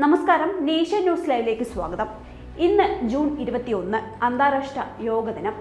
നമസ്കാരം, nation news ലൈവിലേക്ക് സ്വാഗതം. ഇന്ന് ജൂൺ 21 അന്താരാഷ്ട്ര യോഗ ദിനം.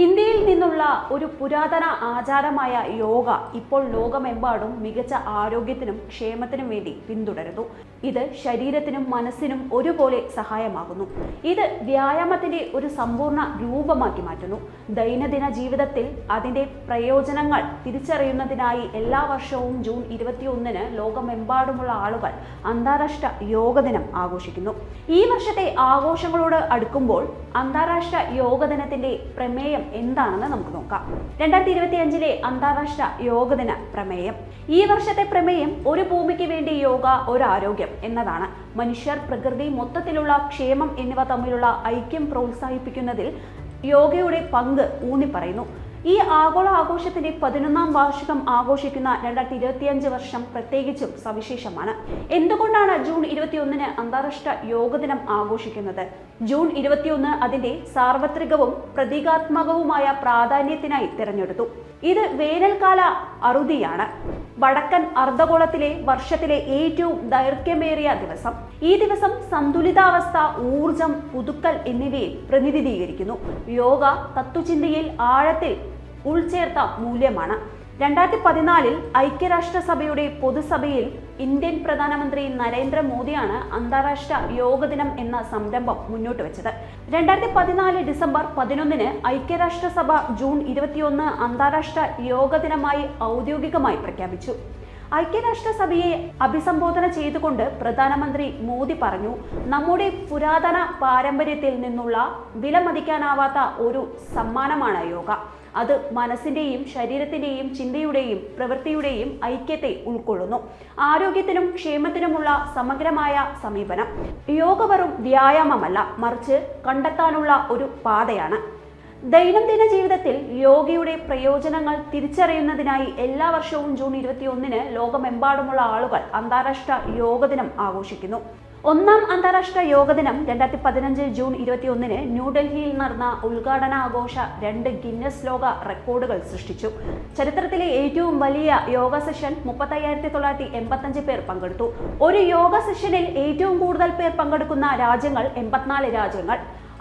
ഇന്ത്യയിൽ നിന്നുള്ള ഒരു പുരാതന ആചാരമായ യോഗ ഇപ്പോൾ ലോകമെമ്പാടും മികച്ച ആരോഗ്യത്തിനും ക്ഷേമത്തിനും വേണ്ടി പിന്തുടരുന്നു. ഇത് ശരീരത്തിനും മനസ്സിനും ഒരുപോലെ സഹായമാകുന്നു. ഇത് വ്യായാമത്തിന്റെ ഒരു സമ്പൂർണ്ണ രൂപമാക്കി മാറ്റുന്നു. ദൈനംദിന ജീവിതത്തിൽ അതിന്റെ പ്രയോജനങ്ങൾ തിരിച്ചറിയുന്നതിനായി എല്ലാ വർഷവും ജൂൺ 21 ലോകമെമ്പാടുമുള്ള ആളുകൾ അന്താരാഷ്ട്ര യോഗ ദിനം ആഘോഷിക്കുന്നു. ഈ വർഷത്തെ ആഘോഷങ്ങളോട് അടുക്കുമ്പോൾ അന്താരാഷ്ട്ര യോഗ ദിനത്തിന്റെ പ്രമേയം എന്താണെന്ന് നമുക്ക് നോക്കാം. 2025 അന്താരാഷ്ട്ര യോഗ ദിന പ്രമേയം. ഈ വർഷത്തെ പ്രമേയം ഒരു ഭൂമിക്ക് വേണ്ടി യോഗ, ഒരു ആരോഗ്യം എന്നതാണ്. മനുഷ്യർ, പ്രകൃതി, മൊത്തത്തിലുള്ള ക്ഷേമം എന്നിവ തമ്മിലുള്ള ഐക്യം പ്രോത്സാഹിപ്പിക്കുന്നതിൽ യോഗയുടെ പങ്ക് ഊന്നിപ്പറയുന്നു. ഈ ആഗോള ആഘോഷത്തിന്റെ 11ാം വാർഷികം ആഘോഷിക്കുന്ന 2025 വർഷം പ്രത്യേകിച്ചും സവിശേഷമാണ്. എന്തുകൊണ്ടാണ് ജൂൺ 21 അന്താരാഷ്ട്ര യോഗ ദിനം ആഘോഷിക്കുന്നത്? ജൂൺ 21 അതിന്റെ സാർവത്രികവും പ്രതീകാത്മകവുമായ പ്രാധാന്യത്തിനായി തിരഞ്ഞെടുത്തു. ഇത് വേനൽക്കാല അറുതിയാണ്. വടക്കൻ അർദ്ധഗോളത്തിലെ വർഷത്തിലെ ഏറ്റവും ദൈർഘ്യമേറിയ ദിവസം. ഈ ദിവസം സന്തുലിതാവസ്ഥ, ഊർജം, പുതുക്കൽ എന്നിവയെ പ്രതിനിധീകരിക്കുന്നു. യോഗ തത്വചിന്തയിൽ ആഴത്തിൽ ഉൾച്ചേർത്ത മൂല്യമാണ്. 2014 ഐക്യരാഷ്ട്രസഭയുടെ പൊതുസഭയിൽ ഇന്ത്യൻ പ്രധാനമന്ത്രി നരേന്ദ്രമോദിയാണ് അന്താരാഷ്ട്ര യോഗ ദിനം എന്ന സംരംഭം മുന്നോട്ട് വെച്ചത്. 2014 ഡിസംബർ 11 ഐക്യരാഷ്ട്രസഭ ജൂൺ 21 അന്താരാഷ്ട്ര യോഗ ദിനമായി ഔദ്യോഗികമായി പ്രഖ്യാപിച്ചു. ഐക്യരാഷ്ട്രസഭയെ അഭിസംബോധന ചെയ്തുകൊണ്ട് പ്രധാനമന്ത്രി മോദി പറഞ്ഞു, നമ്മുടെ പുരാതന പാരമ്പര്യത്തിൽ നിന്നുള്ള വിലമതിക്കാനാവാത്ത ഒരു സമ്മാനമാണ് യോഗ. അത് മനസ്സിന്റെയും ശരീരത്തിന്റെയും ചിന്തയുടെയും പ്രവൃത്തിയുടെയും ഐക്യത്തെ ഉൾക്കൊള്ളുന്നു. ആരോഗ്യത്തിനും ക്ഷേമത്തിനുമുള്ള സമഗ്രമായ സമീപനം. യോഗ വെറും വ്യായാമമല്ല, മറിച്ച് കണ്ടെത്താനുള്ള ഒരു പാതയാണ്. ദൈനംദിന ജീവിതത്തിൽ യോഗയുടെ പ്രയോജനങ്ങൾ തിരിച്ചറിയുന്നതിനായി എല്ലാ വർഷവും ജൂൺ 21 ലോകമെമ്പാടുമുള്ള ആളുകൾ അന്താരാഷ്ട്ര യോഗ ദിനം ആഘോഷിക്കുന്നു. 1ാം അന്താരാഷ്ട്ര യോഗ ദിനം 2015 ജൂൺ 21 ന്യൂഡൽഹിയിൽ നടന്ന ഉദ്ഘാടനാഘോഷ 2 ഗിന്നസ് ലോക റെക്കോർഡുകൾ സൃഷ്ടിച്ചു. ചരിത്രത്തിലെ ഏറ്റവും വലിയ യോഗ സെഷൻ 35,985 പേർ പങ്കെടുത്തു. ഒരു യോഗ സെഷനിൽ ഏറ്റവും കൂടുതൽ പേർ പങ്കെടുക്കുന്ന രാജ്യങ്ങൾ 84 രാജ്യങ്ങൾ.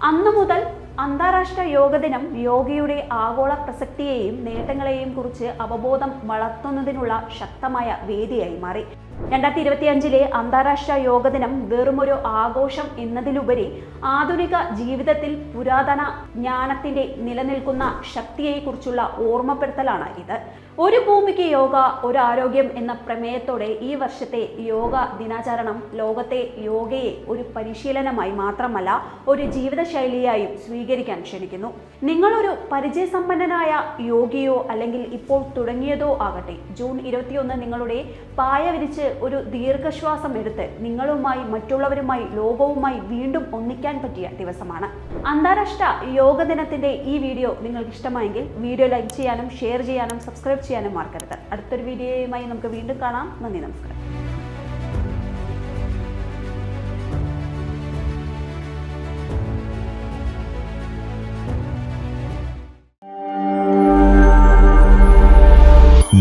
അന്നു മുതൽ അന്താരാഷ്ട്ര യോഗ ദിനം യോഗയുടെ ആഗോള പ്രസക്തിയെയും നേട്ടങ്ങളെയും കുറിച്ച് അവബോധം വളർത്തുന്നതിനുള്ള ശക്തമായ വേദിയായി മാറി. 2025 അന്താരാഷ്ട്ര യോഗ ദിനം വെറുമൊരു ആഘോഷം എന്നതിലുപരി ആധുനിക ജീവിതത്തിൽ പുരാതന ജ്ഞാനത്തിന്റെ നിലനിൽക്കുന്ന ശക്തിയെക്കുറിച്ചുള്ള ഓർമ്മപ്പെടുത്തലാണ് ഇത്. ഒരു ഭൂമിക്ക് യോഗ, ഒരു ആരോഗ്യം എന്ന പ്രമേയത്തോടെ ഈ വർഷത്തെ യോഗ ദിനാചരണം ലോകത്തെ യോഗയെ ഒരു പരിശീലനമായി മാത്രമല്ല, ഒരു ജീവിതശൈലിയായും സ്വീകരിക്കാൻ ക്ഷണിക്കുന്നു. നിങ്ങളൊരു പരിചയസമ്പന്നനായ യോഗിയോ അല്ലെങ്കിൽ ഇപ്പോൾ തുടങ്ങിയതോ ആകട്ടെ, ജൂൺ 21 നിങ്ങളുടെ പായ വിരിച്ച് ഒരു ദീർഘശ്വാസം എടുത്ത് നിങ്ങളുമായി, മറ്റുള്ളവരുമായി, ലോകവുമായി വീണ്ടും ഒന്നിക്കാൻ പറ്റിയ ദിവസമാണ്. അന്താരാഷ്ട്ര യോഗ ദിനത്തിന്റെ ഈ വീഡിയോ നിങ്ങൾക്ക് ഇഷ്ടമായെങ്കിൽ വീഡിയോ ലൈക്ക് ചെയ്യാനും ഷെയർ ചെയ്യാനും സബ്സ്ക്രൈബ് ചെയ്യാനും മറക്കരുത്. അടുത്തൊരു വീഡിയോയുമായി നമുക്ക് വീണ്ടും കാണാം. നന്ദി, നമസ്കാരം.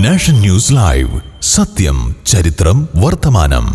നാഷൻ ന്യൂസ് ലൈവ്, സത്യം, ചരിത്രം, വർത്തമാനം.